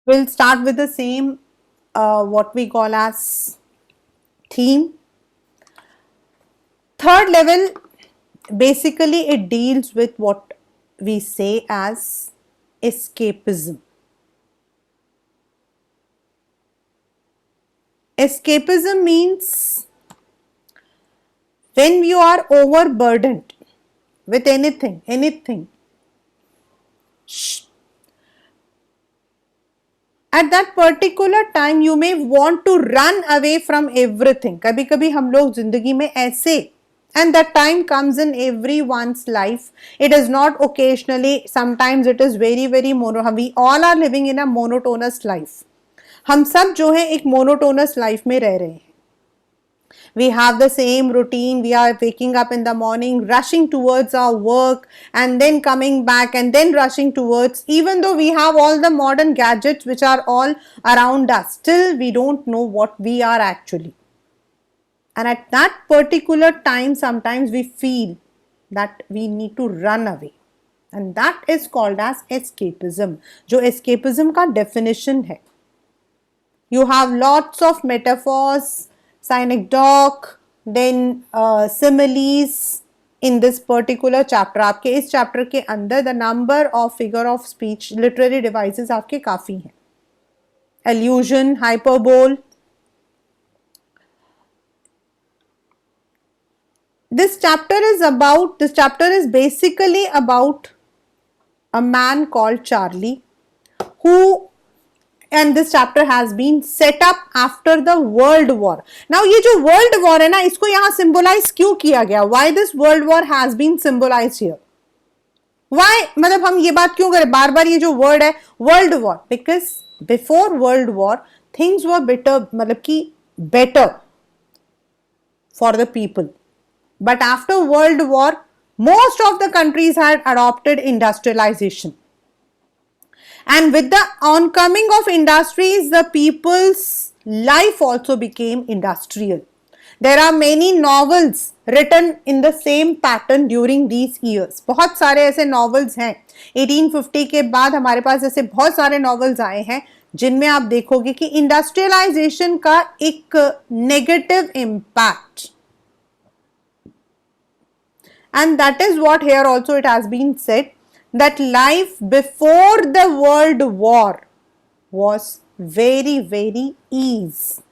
We'll start with the same, what we call as theme. Third level, basically, it deals with what we say as escapism. Escapism means when you are overburdened with anything, at that particular time you may want to run away from everything. कभी कभी हम लोग जिंदगी में ऐसे, and that time comes in everyone's life. It is not occasionally, sometimes it is very we all are living in a monotonous life. हम सब जो है एक monotonous life में रह रहे हैं. We have the same routine. We are waking up in the morning, rushing towards our work, and then coming back and then rushing towards, even though we have all the modern gadgets which are all around us, still we don't know what we are actually. And at that particular time, sometimes we feel that we need to run away. And that is called as escapism. जो escapism का definition है. You have lots of metaphors, synecdoche, then similes in this particular chapter. आपके इस chapter के अंदर the number of figure of speech literary devices आपके काफ़ी हैं. Allusion, hyperbole. This chapter is basically about a man called Charlie who, and this chapter has been set up after the world war. Now ये जो world war है ना, इसको यहाँ symbolize क्यों किया गया? Why this world war has been symbolized here? Why? मतलब हम ये बात क्यों करें बार बार ये जो word है world war? Because before world war things were better, मतलब कि better for the people. But after world war most of the countries had adopted industrialization. And with the oncoming of industries, the people's life also became industrial. There are many novels written in the same pattern during these years. बहुत सारे ऐसे novels हैं 1850 के बाद हमारे पास ऐसे बहुत सारे novels आए हैं जिनमें आप देखोगे कि इंडस्ट्रियलाइजेशन का एक negative impact, and that is what here also it has been said that life before the world war was very ease.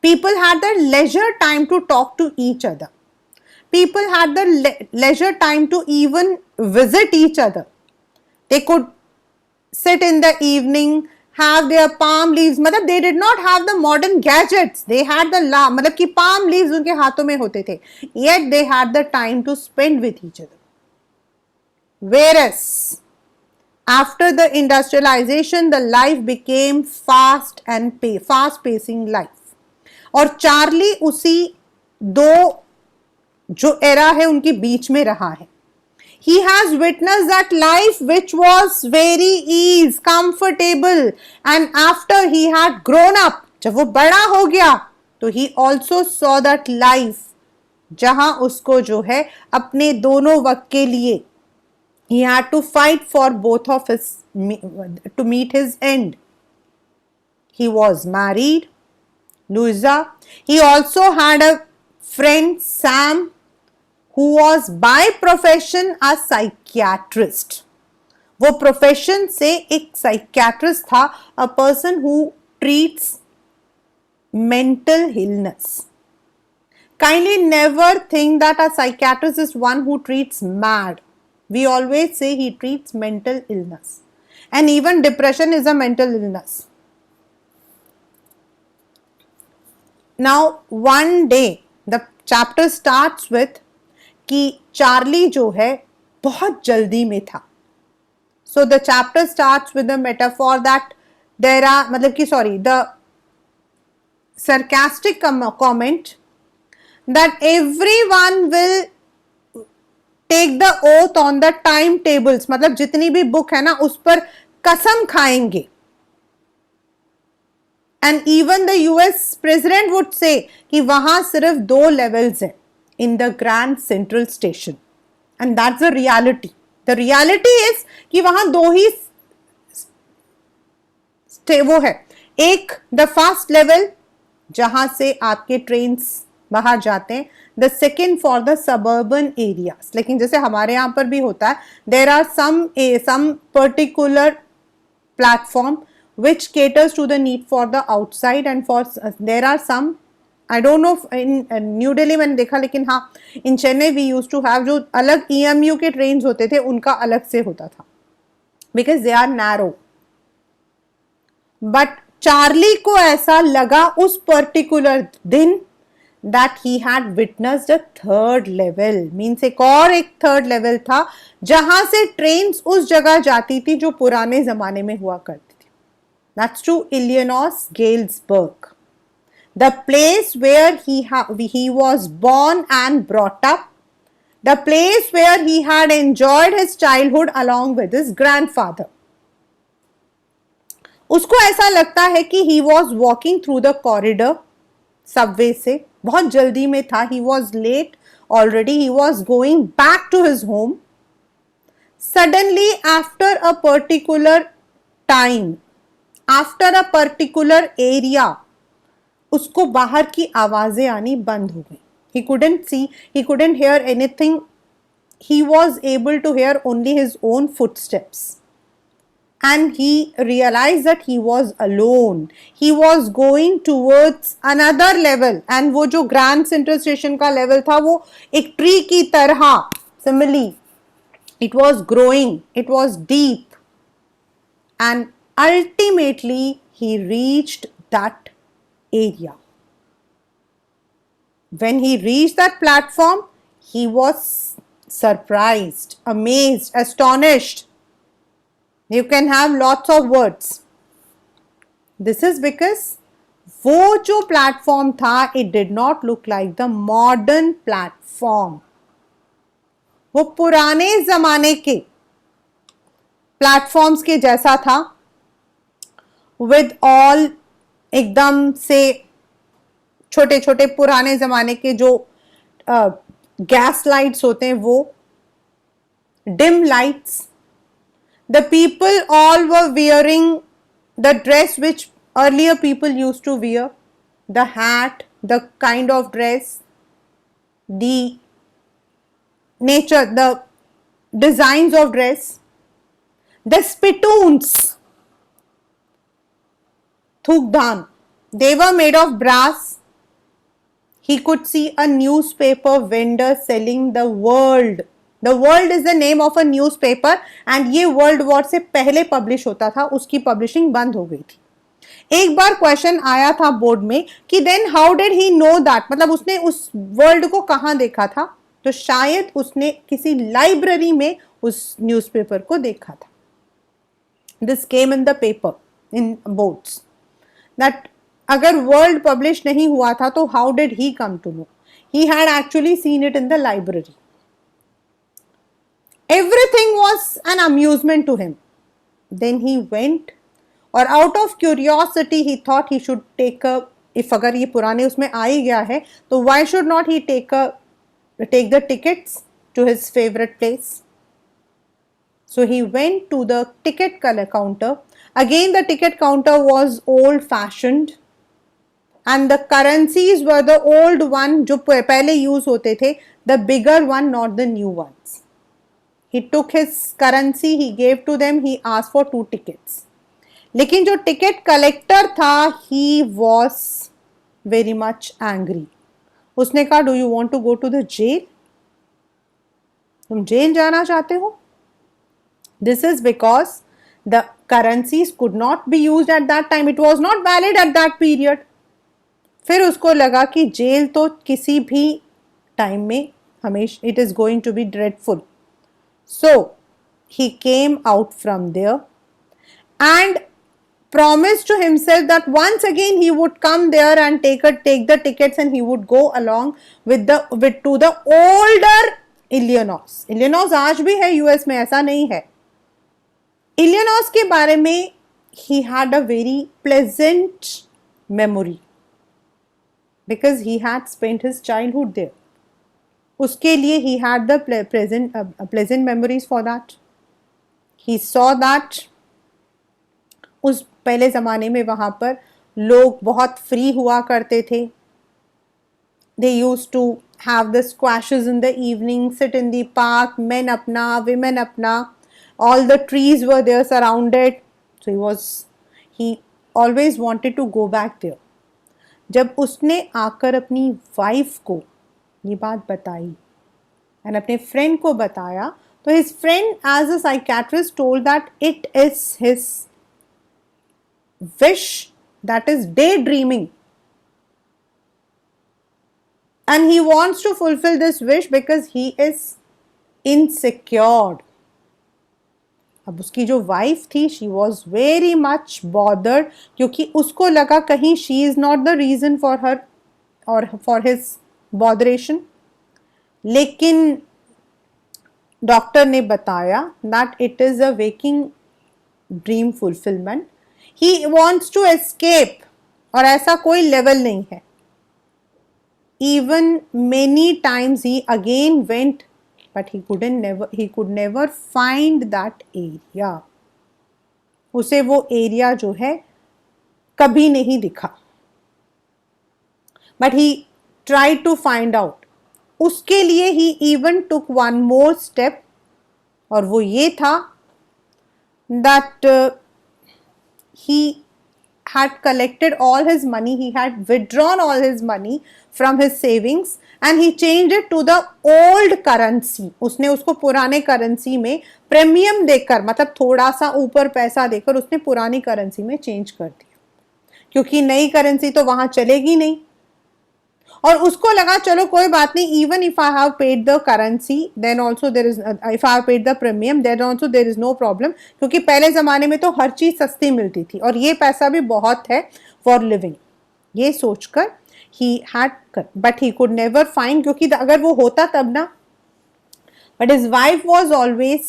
People had the leisure time to talk to each other. People had the leisure time to even visit each other. They could sit in the evening, have their palm leaves. मतलब they did not have the modern gadgets. They had the मतलब कि palm leaves उनके हाथों में होते थे. Yet they had the time to spend with each other. Whereas after the industrialization, the life became fast pacing life. और Charlie उसी दो जो एरा है उनके बीच में रहा है. He has witnessed that life which was very ease, comfortable, and after he had grown up, जब वो बड़ा हो गया, तो he also saw that life जहां उसको जो है अपने दोनों वक्त के लिए he had to fight for both of his to meet his end. He was married, Louisa. He also had a friend Sam who was by profession a psychiatrist. वो प्रोफेशन से एक साइकियाट्रिस्ट था, a person who treats mental illness. Kindly never think that a psychiatrist is one who treats mad. We always say he treats mental illness, and even depression is a mental illness. Now one day the chapter starts with कि Charlie जो है बहुत जल्दी में था. So the chapter starts with the metaphor that there are मतलब कि the sarcastic comment that everyone will take the oath on the timetables. मतलब जितनी भी बुक है ना उस पर कसम खाएंगे. And even the US president would say कि वहां सिर्फ 2 levels हैं in the Grand Central Station, and that's the reality. The reality is कि वहां 2 ही वो है एक द फर्स्ट लेवल जहां से आपके ट्रेन्स बाहर जाते हैं, the second for the suburban areas. लेकिन जैसे हमारे यहाँ पर भी होता है, there are some particular platform which caters to the need for the outside and for there are some, I don't know in New Delhi मैंने देखा, लेकिन हाँ in Chennai we use to have जो अलग EMU के ट्रेन होते थे उनका अलग से होता था because they are narrow. But Charlie को ऐसा लगा उस पर्टिकुलर दिन that he had witnessed a third level, means एक और एक थर्ड लेवल था जहां से ट्रेन्स उस जगह जाती थी जो पुराने जमाने में हुआ करती थी। That's to Illinois Galesburg, the place where he was born and brought up, the place where he had enjoyed his childhood along with his grandfather. उसको ऐसा लगता है कि he was walking through the corridor Subway से, बहुत जल्दी में था, he was late already, he was going back to his home. Suddenly after a particular time, after a particular area, उसको बाहर की आवाजें आनी बंद हो गई। He couldn't see, he couldn't hear anything, he was able to hear only his own footsteps. And he realized that he was alone. He was going towards another level. And वो जो Grand Central Station का level था वो एक tree की तरह, similarly, it was growing, it was deep, and ultimately he reached that area. When he reached that platform, he was surprised, amazed, astonished. You can have lots of words. This is because वो जो platform था, it did not look like the modern platform. वो पुराने जमाने के platforms के जैसा था, with all एकदम से छोटे छोटे पुराने जमाने के जो गैस लाइट्स होते हैं वो, dim lights. The people all were wearing the dress which earlier people used to wear, the hat, the kind of dress, the nature, the designs of dress, the spittoons, thukdan, they were made of brass. He could see a newspaper vendor selling the World. The World is the name of a newspaper and ये World War से पहले publish होता था, उसकी publishing बंद हो गई थी. एक बार क्वेश्चन आया था बोर्ड में कि then how did he know that, मतलब उसने उस वर्ल्ड को कहाँ देखा था, तो शायद उसने किसी लाइब्रेरी में उस न्यूज़पेपर को देखा था. This came in the paper in boards that अगर वर्ल्ड पब्लिश नहीं हुआ था तो how did he come to know, he had actually seen it in the library. Everything was an amusement to him. Then he went, or out of curiosity he thought he should take a, if अगर ये पुराने उसमें आ ही गया है तो why should not he take the tickets to his favorite place. So he went to the ticket counter. Again the ticket counter was old fashioned and the currencies were the old one जो पहले use होते थे, the bigger one, not the new ones. He took his currency, he gave to them, he asked for 2 tickets. लेकिन जो ticket collector था, he was very much angry. उसने कहा, do you want to go to the jail? तुम jail जाना चाहते हो? This is because the currencies could not be used at that time. It was not valid at that period. फिर उसको लगा कि जेल तो किसी भी टाइम में हमेशा, it is going to be dreadful. So he came out from there and promised to himself that once again he would come there and take the tickets and he would go along with to the older Illinois. Illinois आज भी है US में, ऐसा नहीं है. Illinois के बारे में he had a very pleasant memory because he had spent his childhood there. उसके लिए he had the pleasant memories for that. He saw that उस पहले ज़माने में वहाँ पर लोग बहुत फ्री हुआ करते थे. They used to have the squashes in the evening, sit in the park, men अपना, women अपना, all the trees were there surrounded. So he always wanted to go back there. जब उसने आकर अपनी वाइफ को ये बात बताई एंड अपने फ्रेंड को बताया, तो his friend as a psychiatrist told that it is his wish, that is daydreaming, and he wants to fulfill this wish because he is insecure. अब उसकी जो वाइफ थी, she was very much bothered, क्योंकि उसको लगा कहीं she is not the reason for her और for his botheration. लेकिन डॉक्टर ने बताया that it is a waking dream fulfilment. He wants to escape, और ऐसा कोई लेवल नहीं है. Even many times he again went, but he could never find that area. उसे वो एरिया जो है कभी नहीं दिखा. But he tried to find out. उसके लिए he even took one more step, और वो ये था that he had collected all his money, he had withdrawn all his money from his savings and he changed it to the old currency. उसने उसको पुराने currency में premium देकर, मतलब थोड़ा सा ऊपर पैसा देकर उसने पुरानी करेंसी में चेंज कर दिया, क्योंकि नई करेंसी तो वहां चलेगी नहीं. और उसको लगा चलो कोई बात नहीं, even if I have paid the currency then also there is, if I have paid the premium then also there is no problem, क्योंकि पहले जमाने में तो हर चीज सस्ती मिलती थी और ये पैसा भी बहुत है फॉर लिविंग. ये सोचकर he had, but he could never find, क्योंकि अगर वो होता तब ना. But his wife was always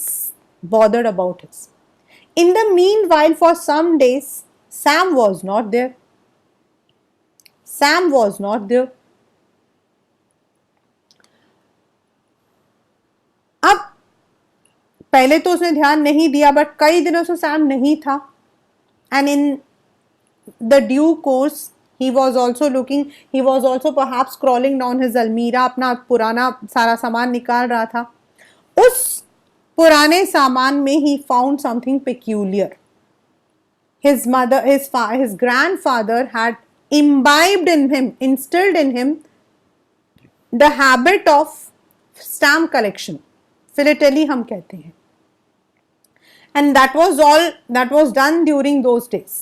bothered about his. In the meanwhile for some days Sam was not there. Sam was not there. अब पहले तो उसने ध्यान नहीं दिया, बट कई दिनों से सैम नहीं था. And in the due course he was also looking, he was also perhaps scrolling down his almirah, अपना पुराना सारा सामान निकाल रहा था. उस पुराने सामान में he found something peculiar. His mother, his grandfather had imbibed in him, instilled in him the habit of stamp collection. Philately हम कहते हैं. And that was all that was done during those days.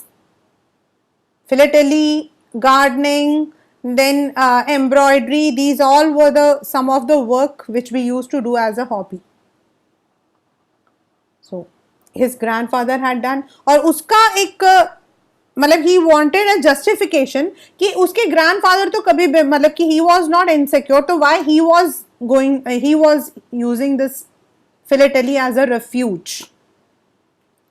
Philately, gardening, then embroidery, these all were some of the work which we used to do as a hobby. So his grandfather had done, और उसका एक मतलब he wanted a justification कि उसके grandfather तो कभी मतलब कि he was not insecure, तो why he was using this philately as a refuge.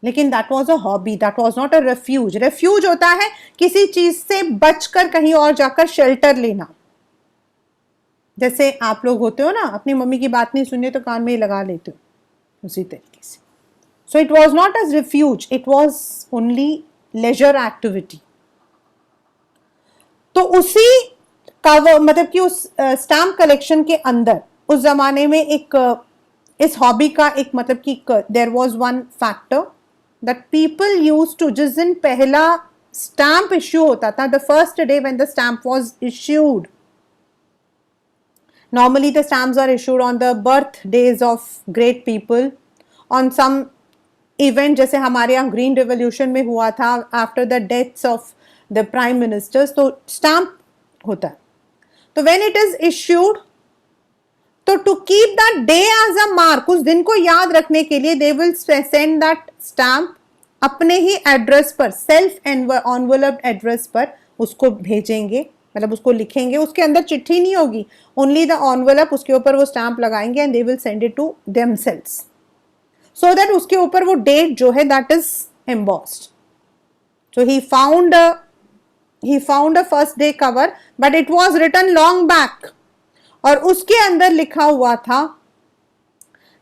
लेकिन that was a hobby, that was not a refuge. refuge होता है किसी चीज से बचकर कहीं और जाकर शेल्टर लेना. जैसे आप लोग होते हो ना, अपनी मम्मी की बात नहीं सुनिए तो कान में ही लगा लेते हो, उसी तरीके से. So it was not as refuge, it was only leisure activity. तो उसी का मतलब कि उस स्टैम्प कलेक्शन के अंदर उस जमाने में एक इस हॉबी का एक मतलब कि there was one factor that people used to, जिस दिन पहला स्टैम्प इश्यू होता था, the first day when the stamp was issued, normally the stamps are issued on the birthdays of great people, on some event जैसे हमारे यहाँ green revolution में हुआ था, after the deaths of the prime ministers, तो stamp होता है. तो when it is issued, तो to keep that day as a mark, उस दिन को याद रखने के लिए they will send that stamp अपने ही एड्रेस पर, सेल्फ एनवेलप एड्रेस पर उसको भेजेंगे, मतलब उसको लिखेंगे. उसके अंदर चिट्ठी नहीं होगी, ओनली द एनवेलप, उसके ऊपर वो स्टैम्प लगाएंगे and they will send it to themselves, so that उसके ऊपर वो डेट जो है that is embossed. So he found a first day cover, but it was written long back, और उसके अंदर लिखा हुआ था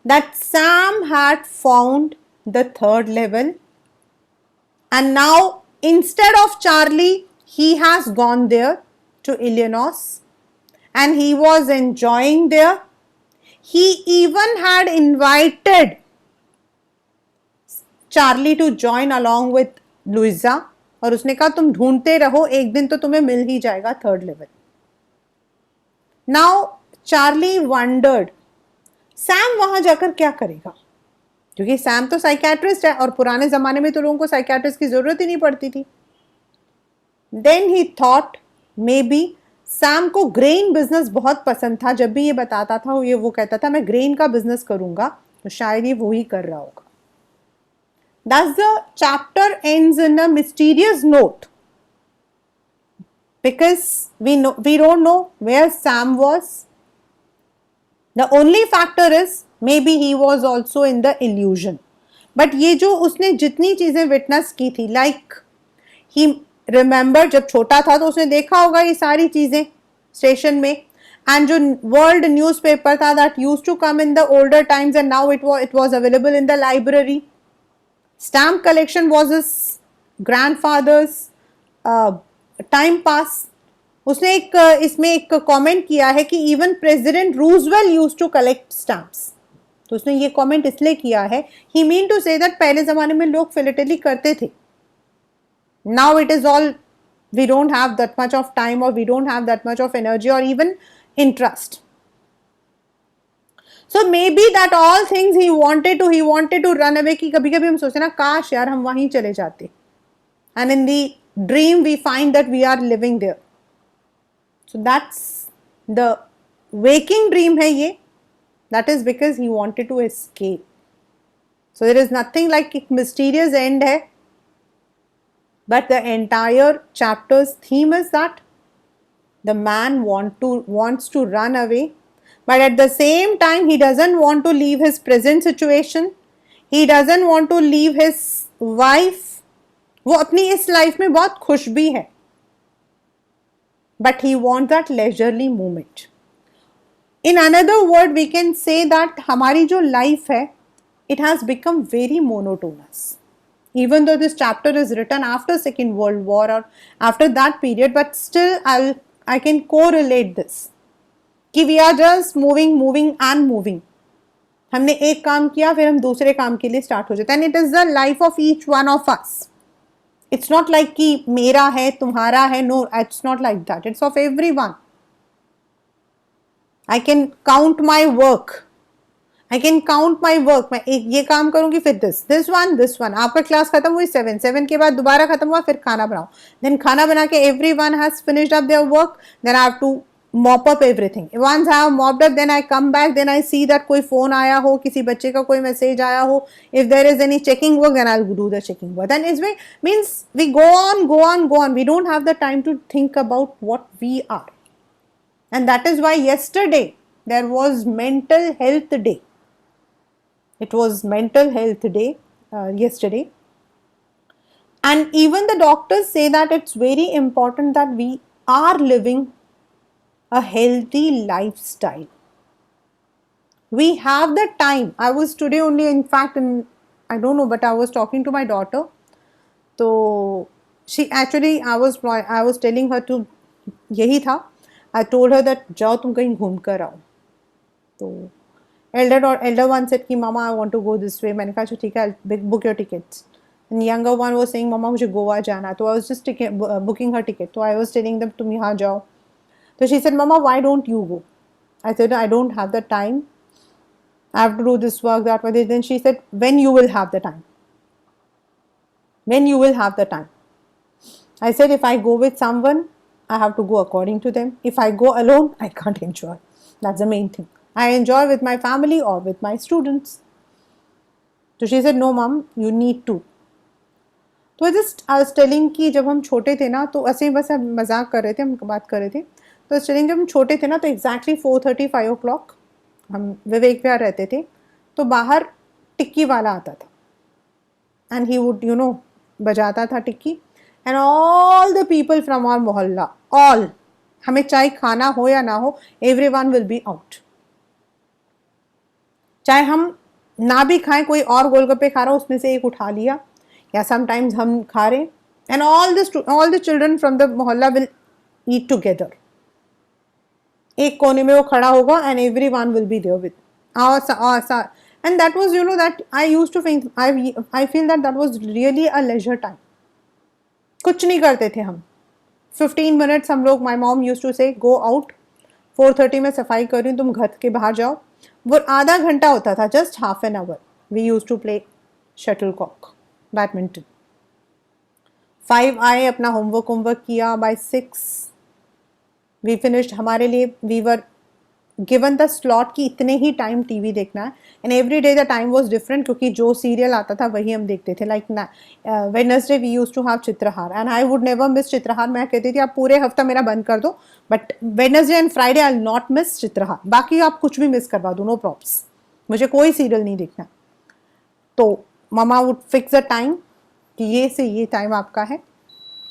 that Sam had found the third level and now Instead of Charlie, he has gone there to Illinois and he was enjoying there. He even had invited Charlie to join along with Louisa और उसने कहा तुम ढूंढते रहो, एक दिन तो तुम्हें मिल ही जाएगा third level. Now Charlie wondered, Sam वहां जाकर क्या करेगा, क्योंकि सैम तो साइकेट्रिस्ट है और पुराने जमाने में तो लोगों को साइकेट्रिस्ट की जरूरत ही नहीं पड़ती थी. Then he thought maybe Sam को ग्रेन बिजनेस बहुत पसंद था. जब भी ये बताता था वो कहता था मैं ग्रेन का बिजनेस करूंगा, तो शायद ये वो ही कर रहा होगा. Thus the chapter ends in a mysterious note because we don't know where Sam was. The only factor is maybe he was also in the illusion. But ये जो उसने जितनी चीजें विटनेस की थी, like he remember जब छोटा था तो उसने देखा होगा ये सारी चीजें स्टेशन में, and जो वर्ल्ड न्यूज़पेपर था that used to come in the older times and now it was available in the library. Stamp collection was his grandfather's time pass. उसने एक इसमें एक कमेंट किया है कि even president Roosevelt used to collect stamps. तो उसने ये कमेंट इसलिए किया है, he mean to say that पहले जमाने में लोग फिलेटली करते थे. Now it is all, we don't have that much of time और we don't have that much of energy और even interest. So maybe that all things he wanted to run away. कि कभी कभी हम सोचते ना काश यार हम वहीं चले जाते, and in the dream we find that we are living there. So that's the waking dream है ये. That is because he wanted to escape. So there is nothing like एक mysterious end है, but the entire chapter's theme is that the man wants to run away. But at the same time, he doesn't want to leave his present situation. He doesn't want to leave his wife. वो अपनी इस life में बहुत खुश भी है. But he wants that leisurely moment. In another word, we can say that हमारी जो लाइफ है, it has become very monotonous. Even though this chapter is written after Second World War or after that period, but still I can correlate this. कि we are just moving and moving. हमने एक काम किया फिर हम दूसरे काम के लिए स्टार्ट हो जाते हैं. And it is the life of each one of us. It's not like कि मेरा है तुम्हारा है. No, it's not like that. It's of everyone. I can count my work. मैं एक ये काम करूंगी फिर दिस वन. आपका क्लास खत्म हुई 7 के बाद दोबारा खत्म हुआ, फिर खाना बनाओ. देन खाना बना के everyone has finished up their work. Then I have to mop up everything. Once I have mopped up, then I come back, then I see that कोई phone आया हो, किसी बच्चे का कोई message आया हो. If there is any checking work, then I'll do the checking work. Then it means we go on. We don't have the time to think about what we are. And that is why yesterday there was mental health day. It was mental health day yesterday. And even the doctors say that it's very important that we are living a healthy lifestyle. We have the time. I was today only, in fact, I don't know, but I was talking to my daughter. So she actually, I was telling her to, यही था. I told her that जाओ तुम कहीं घूम कर आओ. तो elder one said कि Mama, I want to go this way. मैंने कहा अच्छा ठीक है, I'll book your tickets. And younger one was saying Mama मुझे गोवा जाना. तो I was just booking her ticket. तो I was telling them तुम यहाँ जाओ. So she said, Mama, why don't you go? I said, I don't have the time. I have to do this work, that way. Then she said, when you will have the time? When you will have the time? I said, if I go with someone, I have to go according to them. If I go alone, I can't enjoy. That's the main thing. I enjoy with my family or with my students. So she said, no, Mom, you need to. तो I was telling कि जब हम छोटे थे ना तो ऐसे ही बस हम मजाक कर रहे थे, हम बात कर रहे थे. तो स्टिलिंग जब हम छोटे थे ना तो एग्जैक्टली 4:30 5 o'clock हम विवेक विहार रहते थे. तो बाहर टिक्की वाला आता था एंड ही वुड बजाता था tikki. And all the people from our mohalla, all, हमें चाहे खाना हो या ना हो, एवरीवन विल बी आउट. चाहे हम ना भी खाएं, कोई और गोलगप्पे खा रहा हो उसमें से एक उठा लिया, या समटाइम्स हम खा रहे and all the children from the mohalla will eat together. एक कोने में वो खड़ा होगा and everyone will be there with our and that was, you know, that I used to think, I feel that that was really a leisure time. कुछ नहीं करते थे हम. 15 minutes हम लोग, my mom used to say go out, 4:30 में सफाई कर रही हूँ, तुम घर के बाहर जाओ. वो आधा घंटा होता था, just half an hour. We used to play shuttlecock, badminton. 5 आए, अपना होमवर्क किया. By 6 we finished. हमारे लिए we were given the slot कि इतने ही टाइम टीवी देखना है, and every day the time was different क्योंकि जो सीरियल आता था वही हम देखते थे. Like Wednesday we used to have Chitrahaar, and I would never miss Chitrahaar. मैं कहती थी आप पूरे हफ्ता मेरा बंद कर दो, but Wednesday and Friday I'll not miss Chitrahaar. बाकी आप कुछ भी मिस करवा दो, no props. मुझे कोई सीरियल नहीं देखना. तो मामा would fix the time कि ये से ये टाइम आपका है.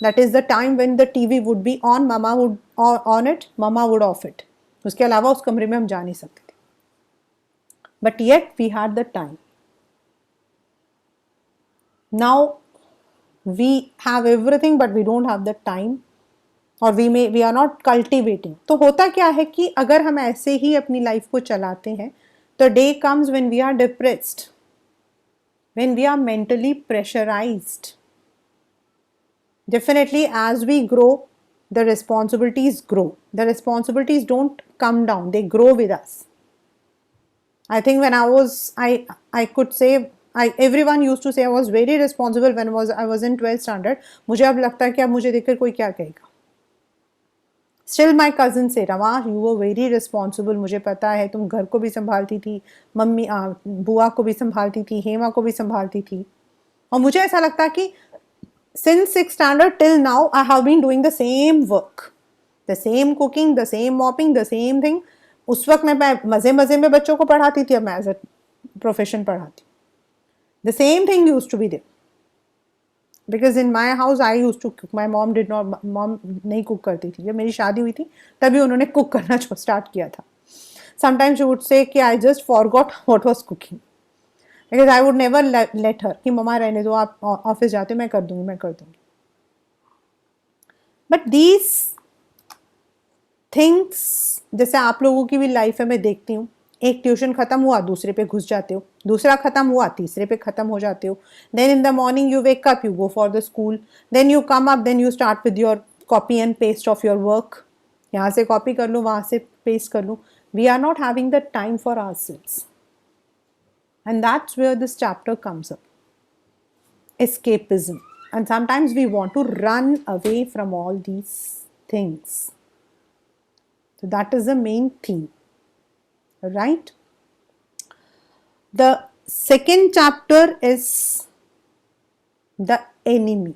That is the time when the TV would be on. Mama would on it, Mama would off it. उसके अलावा उस कमरे में हम जा नहीं सकते थे. But yet we had the time. Now we have everything but we don't have the time, or we are not cultivating. तो होता क्या है कि अगर हम ऐसे ही अपनी लाइफ को चलाते हैं, the day comes when we are depressed, when we are mentally pressurized. Definitely as we grow, the responsibilities grow. The responsibilities don't come down, they grow with us. I think when I could say, everyone used to say I was very responsible when I was in 12th standard. मुझे अब लगता है कि अब मुझे देखकर कोई क्या कहेगा. Still my cousin say, Rama, you were very responsible. मुझे पता है तुम घर को भी संभालती थी, मम्मी बुआ को भी संभालती थी, हेमा को भी संभालती थी. और मुझे ऐसा लगता है कि since 6th standard till now, I have been doing the same work, the same cooking, the same mopping, the same thing. उस वक्त मैं मजे मजे में बच्चों को पढ़ाती थी, अब मैं एज अ प्रोफेशन पढ़ाती. The same thing used to be there. Because in my house I used to cook. My mom did not. Mom नहीं cook करती थी. जब मेरी शादी हुई थी तभी उन्होंने cook करना start किया था. Sometimes she would say कि I just forgot what was cooking. Because I would never let her कि मम्मा रहने दो, आप ऑफिस जाते, मैं कर दूंगी. But these things, जैसे आप लोगों की भी लाइफ है, मैं देखती हूँ, एक ट्यूशन खत्म हुआ दूसरे पे घुस जाते हो, दूसरा खत्म हुआ तीसरे पे खत्म हो जाते हो. Then in the morning you wake up, you go for the school, then you come up, then you start with your copy and paste of your work. यहाँ से कॉपी कर लूँ, वहाँ से पेस्ट कर लूँ. We are not having the time for ourselves. And that's where this chapter comes up. Escapism. And sometimes we want to run away from all these things. So that is the main theme. Right? The second chapter is the enemy.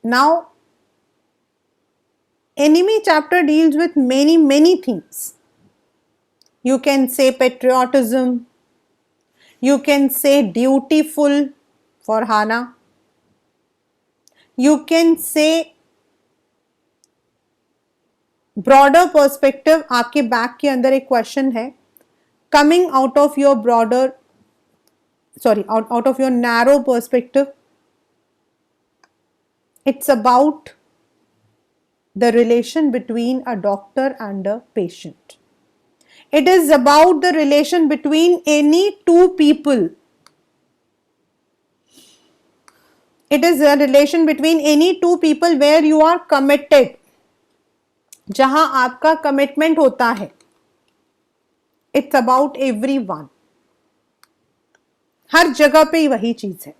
Now, enemy chapter deals with many things. You can say patriotism. You can say dutiful for Hana. You can say broader perspective. आपके back के अंदर एक question है, coming out of your out of your narrow perspective. It's about the relation between a doctor and a patient. It is about the relation between any two people. It is a relation between any two people where you are committed. जहां आपका commitment होता है. It's about everyone. हर जगह पे वही चीज है.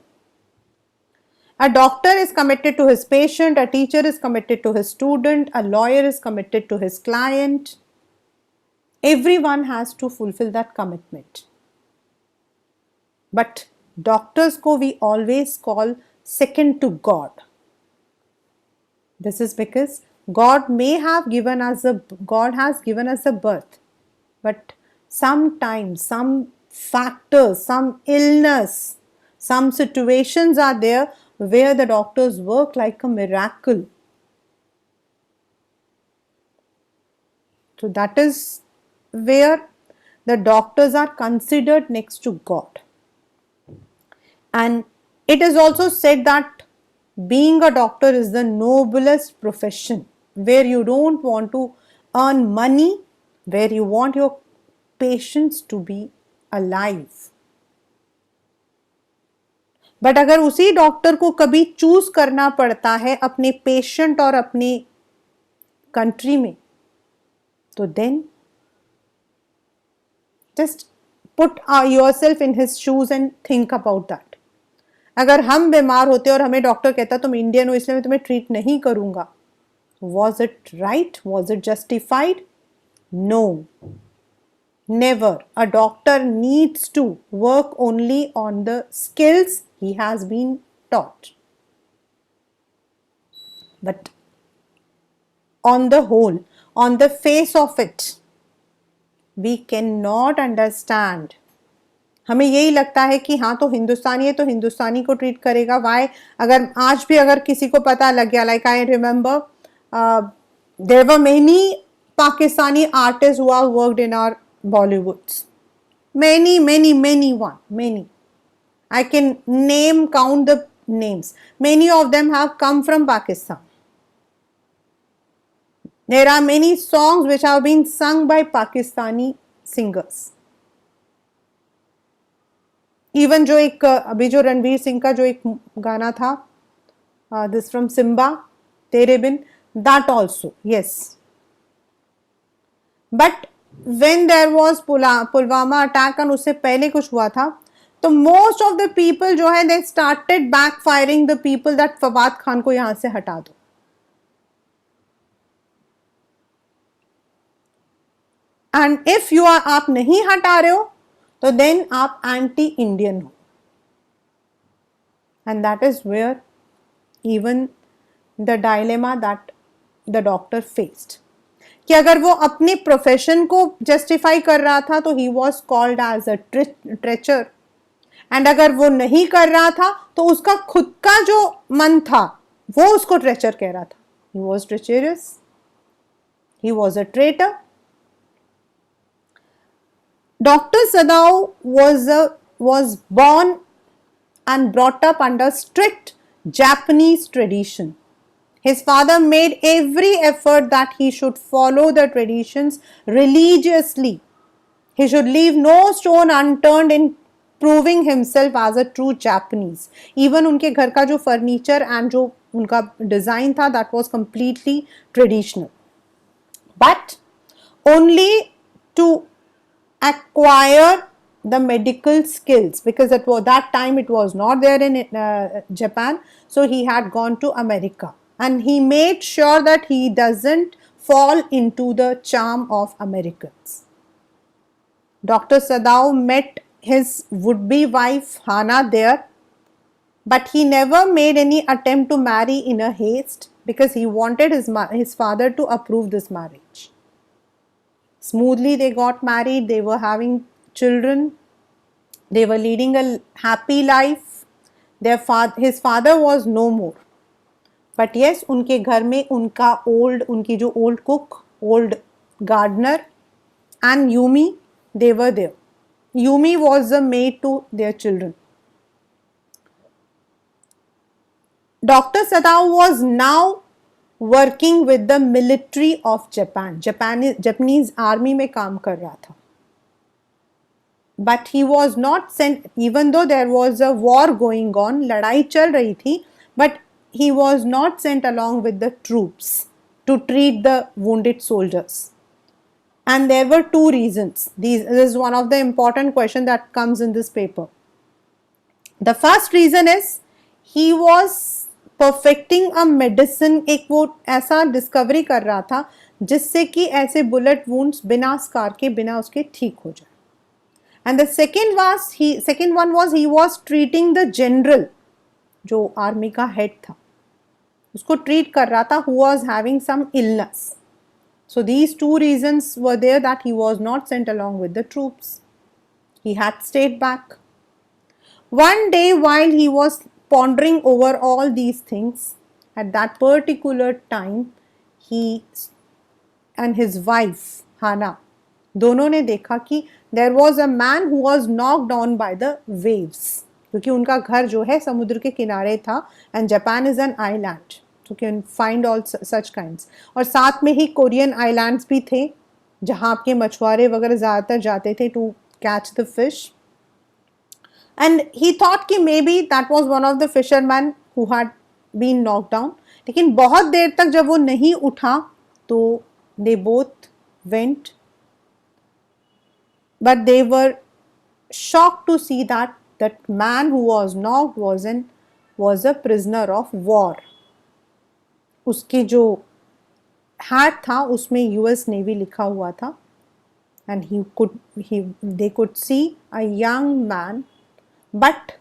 A doctor is committed to his patient, a teacher is committed to his student, a lawyer is committed to his client. Everyone has to fulfill that commitment. But doctors ko we always call second to God. This is because God has given us a birth, but sometimes some factors, some illness, some situations are there where the doctors work like a miracle. So that is where the doctors are considered next to God. And It is also said that being a doctor is the noblest profession, where you don't want to earn money, where you want your patients to be alive. But अगर उसी doctor को कभी choose करना पड़ता है अपने patient और अपने कंट्री में, तो then just put yourself in his shoes and think about that. अगर हम बीमार होते और हमें डॉक्टर कहता तुम इंडियन हो इसलिए मैं तुम्हें ट्रीट नहीं करूंगा, was it right? Was it justified? No, never. A doctor needs to work only on the skills he has been taught. But on the whole, on the face of it, we cannot understand. हमें यही लगता है कि हाँ तो हिंदुस्तानी है तो हिंदुस्तानी को ट्रीट करेगा. वाई? अगर आज भी अगर किसी को पता लग गया, like I remember there were many Pakistani artist who have worked in our Bollywoods. Many. I can count the names. Many of them have come from Pakistan. There are many songs which have been sung by Pakistani singers. Even जो एक अभी जो रणवीर सिंह का जो एक गाना था, this from Simba, तेरे बिन, that also, yes. But when there was Pulwama attack और उससे पहले कुछ हुआ था, तो मोस्ट ऑफ द पीपल जो है they started back firing the people that Fawad Khan को यहां से हटा दो. एंड इफ यू आर, आप नहीं हटा रहे हो तो देन आप एंटी इंडियन हो. And that is where even the dilemma that the doctor faced, कि अगर वो अपने प्रोफेशन को जस्टिफाई कर रहा था तो he was called as a treacher, and अगर वो नहीं कर रहा था तो उसका खुद का जो मन था वो उसको ट्रेचर कह रहा था. He was treacherous, he was a traitor. Doctor Sadao was born and brought up under strict Japanese tradition. His father made every effort that he should follow the traditions religiously. He should leave no stone unturned in proving himself as a true Japanese. Even उनके घर का जो furniture and जो उनका design था, that was completely traditional. But only to acquire the medical skills, because at that time it was not there in Japan, so he had gone to America. And he made sure that he doesn't fall into the charm of Americans. Dr. Sadao met his would-be wife Hana there, but he never made any attempt to marry in a haste because he wanted his father to approve this marriage. Smoothly they got married, they were having children, they were leading a happy life. His father was no more. But yes उनके घर में उनकी जो old cook, old gardener and Yumi, they were there. Yumi was the maid to their children. Doctor Sadao was now working with the military of Japan. Japanese army में काम कर रहा था. But he was not sent, even though there was a war going on, लड़ाई चल रही थी, but he was not sent along with the troops to treat the wounded soldiers. And there were two reasons. This is one of the important questions that comes in this paper. The first reason is he was perfecting a medicine. एक वो ऐसा discovery कर रहा था जिससे कि ऐसे bullet wounds बिना स्कार के, बिना उसके ठीक हो जाए. And the second one was he was treating the general, जो आर्मी का हेड था, उसको ट्रीट कर रहा था, who was having some illness. So these two reasons were there that he was not sent along with the troops. He had stayed back. One day while he was pondering over all these things, at that particular time, he and his wife Hana, दोनों ने देखा कि there was a man who was knocked down by the waves. क्योंकि उनका घर जो है समुद्र के किनारे था, and Japan is an island, तो can find all such kinds. और साथ में ही कोरियन आइलैंड्स भी थे जहाँ आपके मछुआरे वगैरह ज़्यादातर जाते थे to catch the fish. And he thought कि maybe that was one of the fisherman who had been knock down. लेकिन बहुत देर तक जब वो नहीं उठा तो they both went, but they were shocked to see that that man who was knocked was a prisoner of war. उसके जो hat था उसमें US नेवी लिखा हुआ था, and they could see a young man but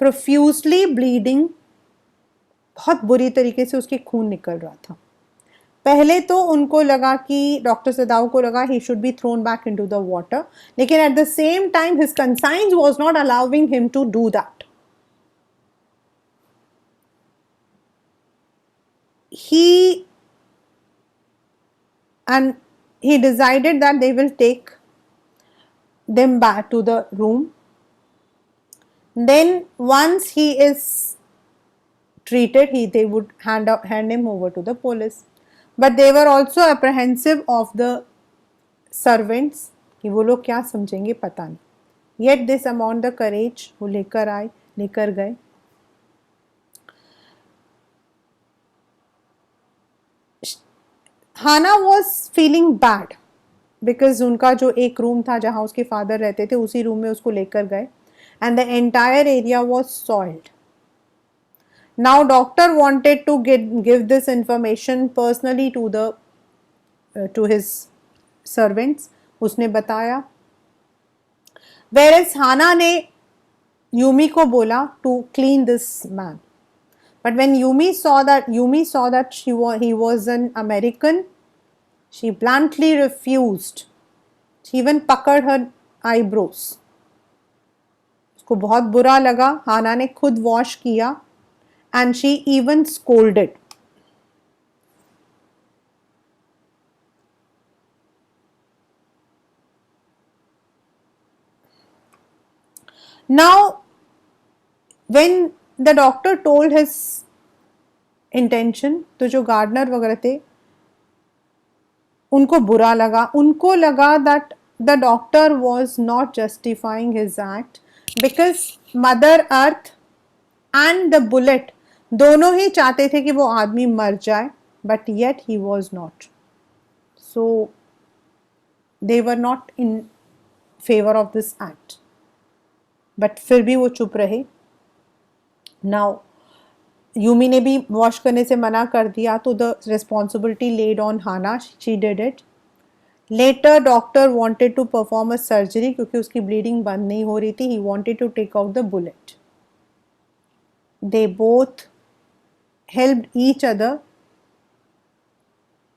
profusely bleeding, बहुत बुरी तरीके से उसके खून निकल रहा था। पहले तो उनको लगा कि डॉक्टर सदाओ को लगा he should be thrown back into the water, लेकिन at the same time his conscience was not allowing him to do that. He decided that they will take them back to the room. Then once he is treated, they would hand him over to the police. But they were also apprehensive of the servants कि वो लोग क्या समझेंगे पता नहीं। Yet they summoned the courage, वो लेकर गए। हाना was feeling bad because उनका जो एक रूम था जहाँ उसके फादर रहते थे उसी रूम में उसको लेकर गए, and the entire area was soiled. Now doctor wanted to give this information personally to his servants. उसने बताया, whereas हाना ने यूमी को बोला to clean this man. But when Yumi saw that he was an American, she bluntly refused. She even puckered her eyebrows. उसको बहुत बुरा लगा। हाना ने खुद वॉश किया and she even scolded. Now, when the doctor told his intention, तो जो gardener वगैरह थे उनको बुरा लगा। उनको लगा that the doctor was not justifying his act because Mother Earth and the bullet दोनों ही चाहते थे कि वो आदमी मर जाए, but yet he was not. So they were not in favor of this act. But फिर भी वो चुप रहे। Now यूमी ने भी वॉश करने से मना कर दिया तो the responsibility laid on Hana. She did it. Later doctor wanted to perform a surgery क्योंकि उसकी bleeding बंद नहीं हो रही थी. He wanted to take out the bullet. They both helped each other.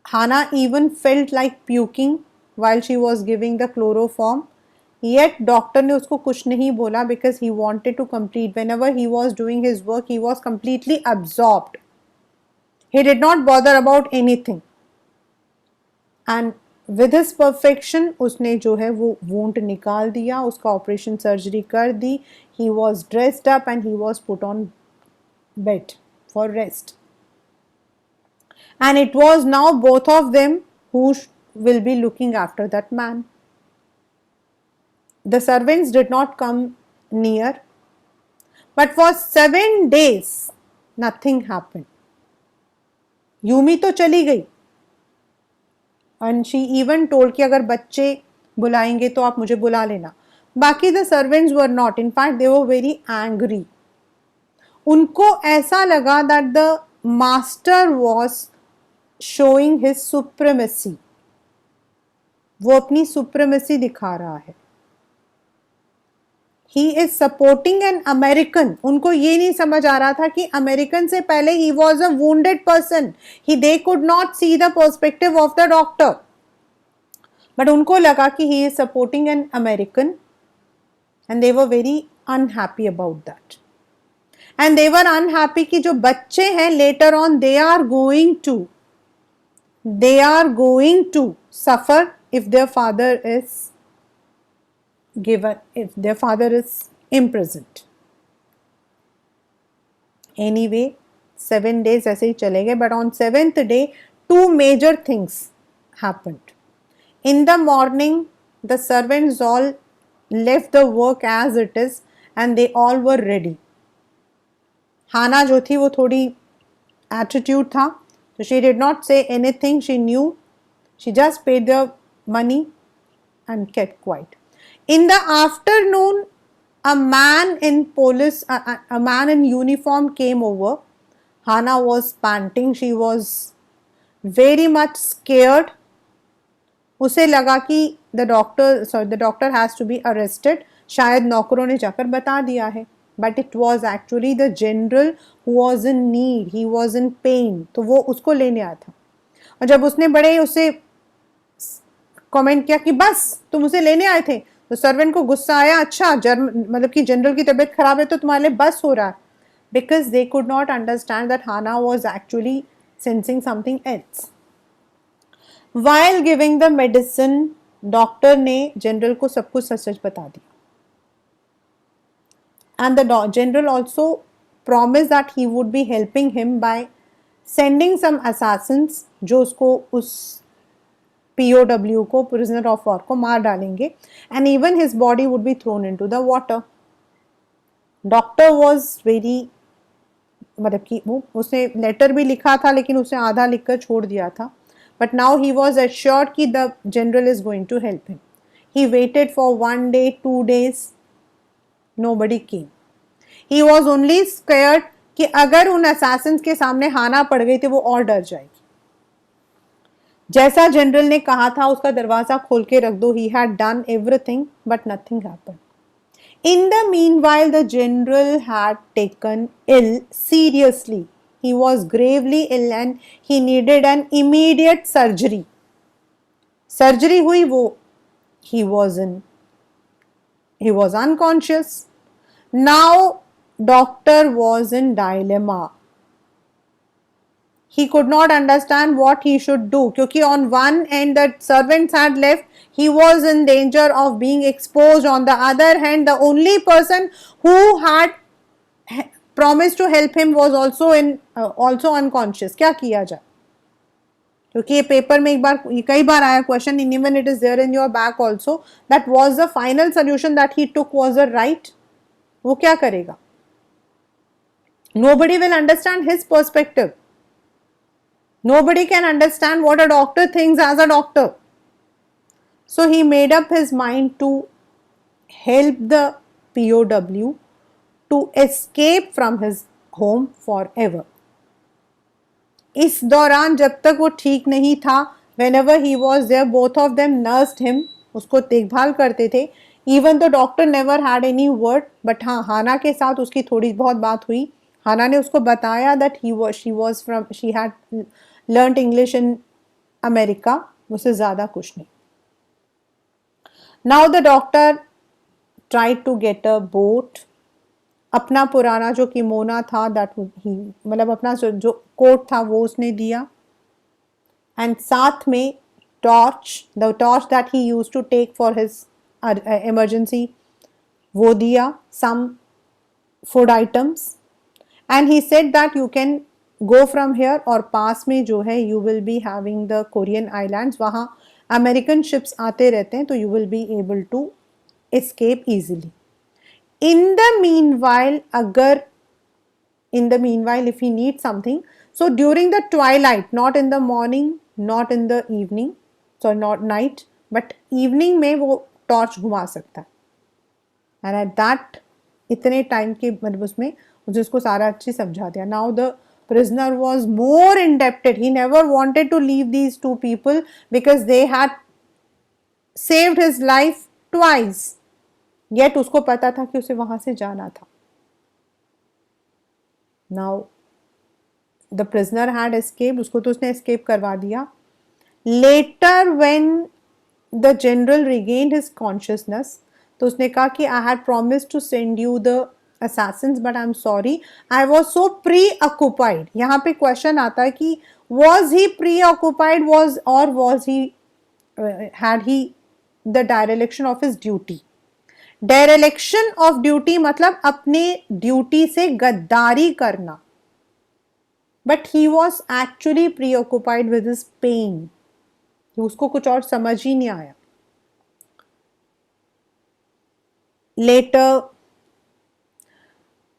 Hana even felt like puking while she was giving the chloroform. Yet doctor ने उसको कुछ नहीं बोला because he wanted to complete. Whenever he was doing his work, he was completely absorbed. He did not bother about anything. And with his perfection, उसने जो है वो wound निकाल दिया, उसका operation surgery कर दी. He was dressed up and he was put on bed for rest. And it was now both of them who will be looking after that man. The servants did not come near, but for 7 days nothing happened. Yumi तो चली गई and she even told कि अगर बच्चे बुलाएंगे तो आप मुझे बुला लेना। बाकी the servants were not. In fact, they were very angry. उनको ऐसा लगा that the master was showing his supremacy. वो अपनी supremacy दिखा रहा है। He is supporting an American. उनको ये नहीं समझ आ रहा था कि अमेरिकन से पहले he was a wounded person. They could not see the perspective of the doctor. But उनको लगा कि he is supporting an American, and they were very unhappy about that. And they were unhappy कि जो बच्चे हैं later on they are going to suffer if their father is imprisoned. Anyway, 7 days ऐसे ही चले गए, but on 7th day, two major things happened. In the morning, the servants all left the work as it is and they all were ready. हाना जो थी वो थोड़ी attitude था, so she did not say anything. She knew, she just paid the money and kept quiet. In the afternoon, a man in police, a man in uniform came over. Hana was panting. She was very much scared. उसे लगा कि the doctor has to be arrested. शायद नौकरों ने जाकर बता दिया है, but it was actually the general who was in need, he was in pain. तो वो उसको लेने आया था. और जब उसने बड़े उसे कमेंट किया कि बस तुम उसे लेने आए थे, तो सर्वेंट को गुस्सा आया. अच्छा, मतलब कि जनरल की तबीयत खराब है तो तुम्हारे लिए बस हो रहा है. Because they could not understand that Hana was actually sensing something else. While giving the medicine, doctor ने जनरल को सब कुछ सच सच बता दिया. And the general also promised that he would be helping him by sending some assassins जो उसको उस POW को, prisoner of war को मार डालेंगे, and even his body would be thrown into the water. Doctor was very, मतलब कि वो उसने लेटर भी लिखा था लेकिन उसने आधा लिखकर छोड़ दिया था. But now he was assured कि the general is going to help him. He waited for 1 day, 2 days. Nobody came. He was only scared कि अगर उन assassins के सामने हाना पड़ गई तो वो और डर जाएगी. जैसा जनरल ने कहा था उसका दरवाजा खोल के रख दो. He had done everything, but nothing happened. In the meanwhile, the general had taken ill seriously. He was gravely ill and he needed an immediate surgery. Surgery हुई वो, he was unconscious. Now doctor was in dilemma. He could not understand what he should do क्योंकि on one end the servants had left, he was in danger of being exposed. On the other hand, the only person who had promised to help him was also unconscious. क्या किया जाए? क्योंकि ये paper में कई बार आया question, and even it is there in your back also, that was the final solution that he took was the right. वो क्या करेगा? Nobody will understand his perspective. Nobody can understand what a doctor thinks as a doctor. So he made up his mind to help the POW to escape from his home forever. इस दौरान जब तक वो ठीक नहीं था, whenever he was there, both of them nursed him, उसको देखभाल करते थे. Even the doctor never had any word, but हाँ, हाना के साथ उसकी थोड़ी बहुत बात हुई. हाना ने उसको बताया that she had learnt English in America. उससे ज़्यादा कुछ नहीं. Now the doctor tried to get a boat. अपना पुराना जो किमोना था दैट ही, मतलब अपना जो कोट था वो उसने दिया. एंड साथ में the torch that he use to take for his emergency वो दिया. Some food items. And he said that you can go from here, और पास में जो है you will be having the Korean islands. वहाँ अमेरिकन शिप्स आते रहते हैं तो you will be able to escape easily. In the meanwhile, if he needs something, so during the twilight, not in the morning, not in the evening, so not night, but evening में वो torch घुमा सकता है. And at that, इतने time के मतलब उसमें मुझे उसको सारा अच्छी समझा दिया. Now the prisoner was more indebted. He never wanted to leave these two people because they had saved his life twice. Yet उसको पता था कि उसे वहां से जाना था. Now the prisoner had escaped. उसको तो उसने escape करवा दिया. Later when the general regained his consciousness, तो उसने कहा कि I had promised to send you the assassins, but I'm sorry, I was so preoccupied. यहाँ पे question आता है कि was he preoccupied, had he the dereliction of his duty? Dereliction of duty मतलब अपने ड्यूटी से गद्दारी करना. but he was actually preoccupied with his pain. उसको कुछ और समझ ही नहीं आया. Later,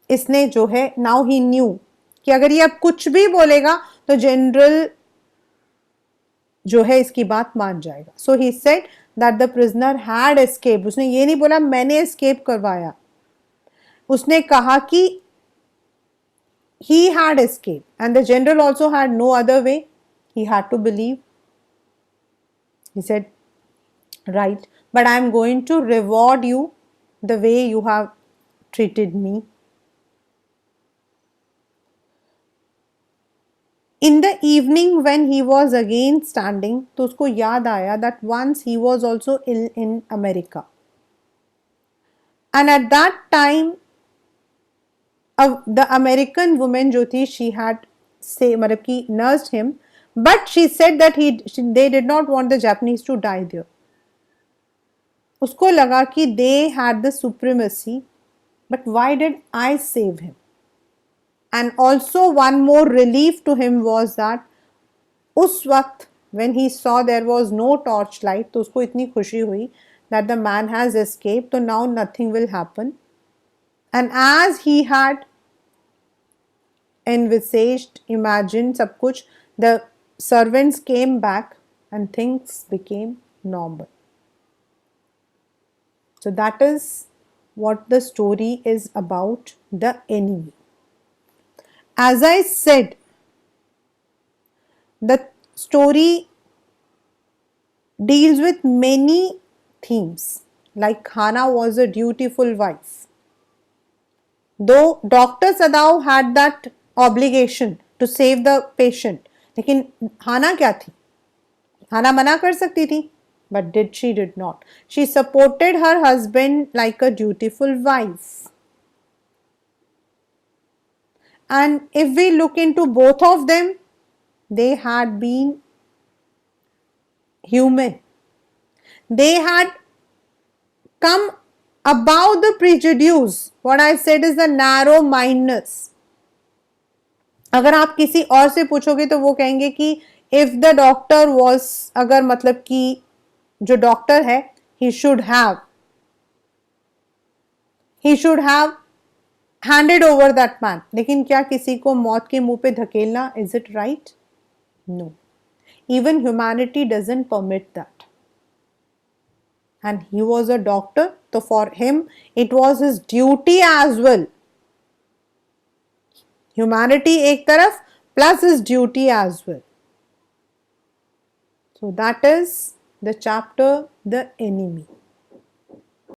इसने जो है, now he knew कि अगर ये अब कुछ भी बोलेगा तो जनरल जो है इसकी बात मान जाएगा. So he said that the prisoner had escaped. उसने ये नहीं बोला मैंने escape करवाया. उसने कहा कि he had escaped and the general also had no other way. He had to believe. He said, right, but I am going to reward you the way you have treated me. In the evening when he was again standing, तो उसको याद आया that once he was also ill in America. And at that time, the American woman जो थी, she had say मतलब कि nursed him, but she said that they did not want the Japanese to die there. उसको लगा कि they had the supremacy, but why did I save him? And also one more relief to him was that उस वक्त when he saw there was no torchlight, तो उसको इतनी खुशी हुई that the man has escaped, so now nothing will happen. And as he had envisaged, imagined सब कुछ, the servants came back and things became normal. So that is what the story is about, the enemy. As I said, the story deals with many themes, like Hana was a dutiful wife. Though Dr. Sadao had that obligation to save the patient, लेकिन हाना क्या थी? हाना मना कर सकती थी, but she did not. She supported her husband like a dutiful wife. And if we look into both of them, they had been human. They had come above the prejudice. What I said is the narrow mindedness. अगर आप किसी और से पूछोगे तो वो कहेंगे कि इफ द डॉक्टर वॉज, अगर मतलब कि जो डॉक्टर है he should have handed over that man. लेकिन क्या किसी को मौत के मुंह पे धकेलना, is it right? No. Even humanity doesn't permit that. And he was a doctor, so for him it was his duty as well. Humanity एक तरफ plus his duty as well. So that is the chapter, The Enemy.